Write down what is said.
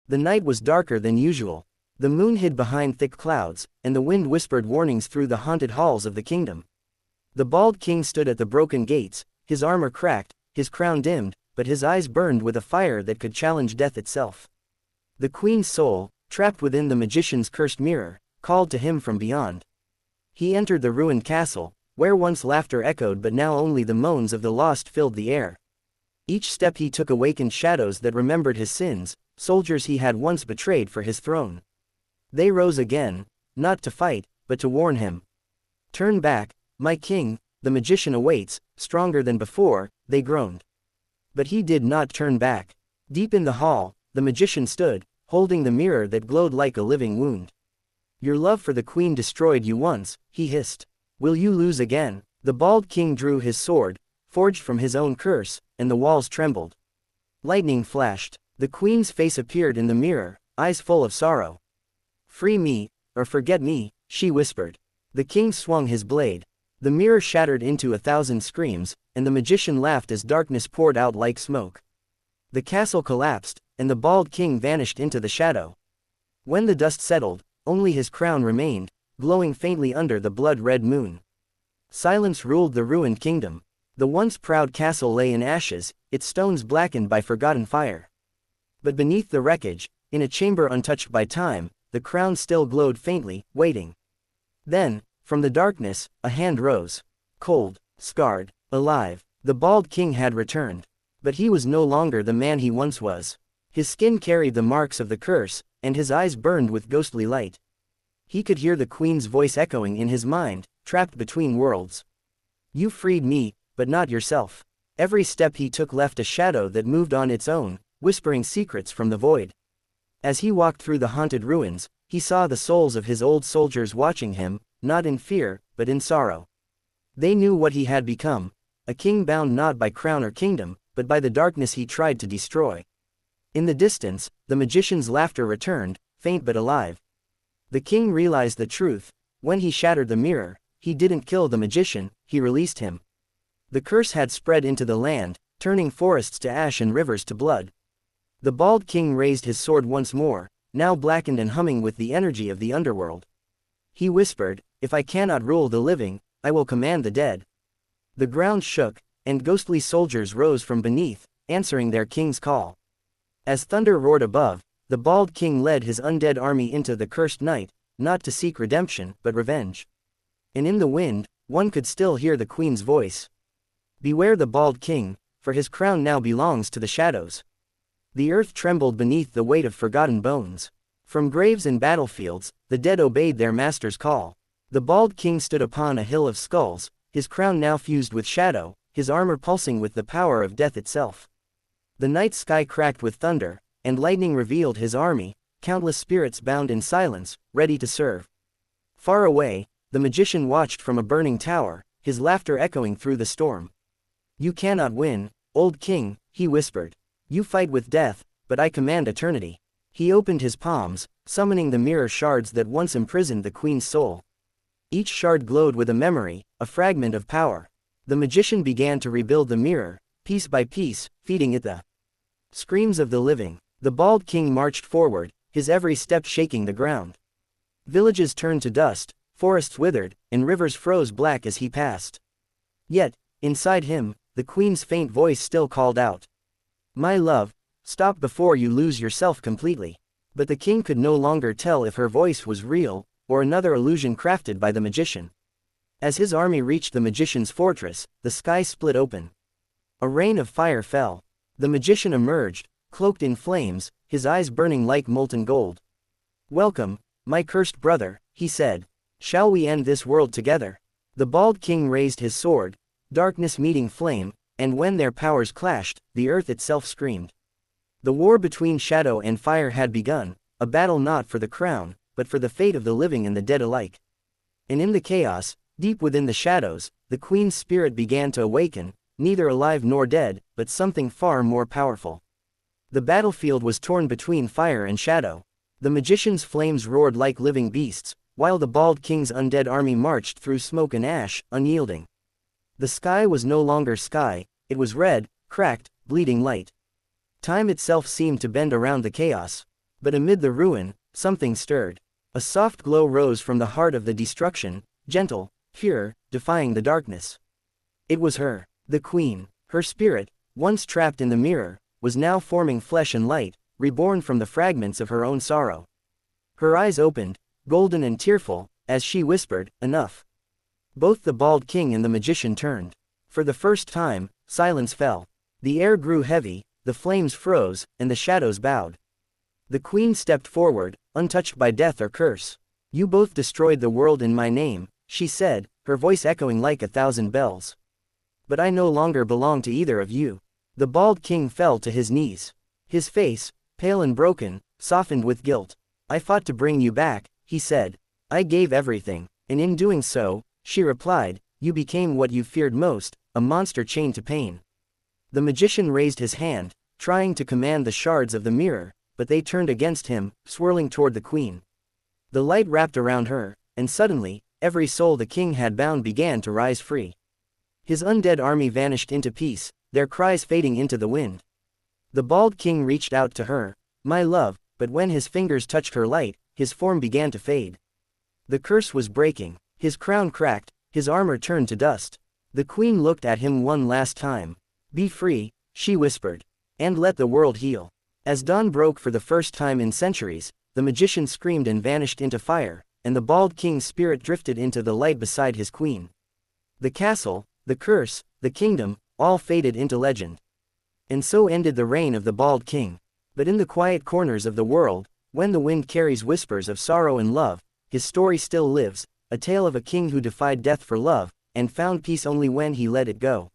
The night was darker than usual. The moon hid behind thick clouds, and the wind whispered warnings through the haunted halls of the kingdom. The bald king stood at the broken gates, his armor cracked, his crown dimmed, but his eyes burned with a fire that could challenge death itself. The queen's soul, trapped within the magician's cursed mirror, called to him from beyond. He entered the ruined castle, where once laughter echoed but now only the moans of the lost filled the air. Each step he took awakened shadows that remembered his sins, soldiers he had once betrayed for his throne. They rose again, not to fight, but to warn him. "Turn back, my king, the magician awaits, stronger than before," they groaned. But he did not turn back. Deep in the hall, the magician stood, holding the mirror that glowed like a living wound. "Your love for the queen destroyed you once," he hissed. "Will you lose again?" The bald king drew his sword, forged from his own curse, and the walls trembled. Lightning flashed. The queen's face appeared in the mirror, eyes full of sorrow. "Free me, or forget me," she whispered. The king swung his blade. The mirror shattered into 1,000 screams, and the magician laughed as darkness poured out like smoke. The castle collapsed, and the bald king vanished into the shadow. When the dust settled, only his crown remained, glowing faintly under the blood-red moon. Silence ruled the ruined kingdom. The once proud castle lay in ashes, its stones blackened by forgotten fire. But beneath the wreckage, in a chamber untouched by time, the crown still glowed faintly, waiting. Then, from the darkness, a hand rose. Cold, scarred, alive, the bald king had returned. But he was no longer the man he once was. His skin carried the marks of the curse, and his eyes burned with ghostly light. He could hear the queen's voice echoing in his mind, trapped between worlds. "You freed me, but not yourself." Every step he took left a shadow that moved on its own, whispering secrets from the void. As he walked through the haunted ruins, he saw the souls of his old soldiers watching him, not in fear, but in sorrow. They knew what he had become, a king bound not by crown or kingdom, but by the darkness he tried to destroy. In the distance, the magician's laughter returned, faint but alive. The king realized the truth. When he shattered the mirror, he didn't kill the magician, he released him. The curse had spread into the land, turning forests to ash and rivers to blood. The bald king raised his sword once more, now blackened and humming with the energy of the underworld. He whispered, "If I cannot rule the living, I will command the dead." The ground shook, and ghostly soldiers rose from beneath, answering their king's call. As thunder roared above, the bald king led his undead army into the cursed night, not to seek redemption, but revenge. And in the wind, one could still hear the queen's voice. "Beware the bald king, for his crown now belongs to the shadows." The earth trembled beneath the weight of forgotten bones. From graves and battlefields, the dead obeyed their master's call. The bald king stood upon a hill of skulls, his crown now fused with shadow, his armor pulsing with the power of death itself. The night sky cracked with thunder, and lightning revealed his army, countless spirits bound in silence, ready to serve. Far away, the magician watched from a burning tower, his laughter echoing through the storm. "You cannot win, old king," he whispered. "You fight with death, but I command eternity." He opened his palms, summoning the mirror shards that once imprisoned the queen's soul. Each shard glowed with a memory, a fragment of power. The magician began to rebuild the mirror, piece by piece, feeding it the screams of the living. The bald king marched forward, his every step shaking the ground. Villages turned to dust, forests withered, and rivers froze black as he passed. Yet, inside him, the queen's faint voice still called out, "My love, stop before you lose yourself completely." But the king could no longer tell if her voice was real, or another illusion crafted by the magician. As his army reached the magician's fortress, the sky split open. A rain of fire fell. The magician emerged, cloaked in flames, his eyes burning like molten gold. "Welcome, my cursed brother," he said. "Shall we end this world together?" The bald king raised his sword, darkness meeting flame, and when their powers clashed, the earth itself screamed. The war between shadow and fire had begun, a battle not for the crown, but for the fate of the living and the dead alike. And in the chaos, deep within the shadows, the queen's spirit began to awaken, neither alive nor dead, but something far more powerful. The battlefield was torn between fire and shadow. The magician's flames roared like living beasts, while the bald king's undead army marched through smoke and ash, unyielding. The sky was no longer sky, it was red, cracked, bleeding light. Time itself seemed to bend around the chaos. But amid the ruin, something stirred. A soft glow rose from the heart of the destruction, gentle, pure, defying the darkness. It was her, the queen. Her spirit, once trapped in the mirror, was now forming flesh and light, reborn from the fragments of her own sorrow. Her eyes opened, golden and tearful, as she whispered, "Enough." Both the bald king and the magician turned. For the first time, silence fell. The air grew heavy, the flames froze, and the shadows bowed. The queen stepped forward, untouched by death or curse. "You both destroyed the world in my name," she said, her voice echoing like 1,000 bells. "But I no longer belong to either of you." The bald king fell to his knees. His face, pale and broken, softened with guilt. "I fought to bring you back," he said. "I gave everything, and in doing so," she replied, "you became what you feared most, a monster chained to pain." The magician raised his hand, trying to command the shards of the mirror, but they turned against him, swirling toward the queen. The light wrapped around her, and suddenly, every soul the king had bound began to rise free. His undead army vanished into peace, their cries fading into the wind. The bald king reached out to her, "My love," but when his fingers touched her light, his form began to fade. The curse was breaking. His crown cracked, his armor turned to dust. The queen looked at him one last time. "Be free," she whispered, "and let the world heal." As dawn broke for the first time in centuries, the magician screamed and vanished into fire, and the bald king's spirit drifted into the light beside his queen. The castle, the curse, the kingdom, all faded into legend. And so ended the reign of the bald king. But in the quiet corners of the world, when the wind carries whispers of sorrow and love, his story still lives, a tale of a king who defied death for love, and found peace only when he let it go.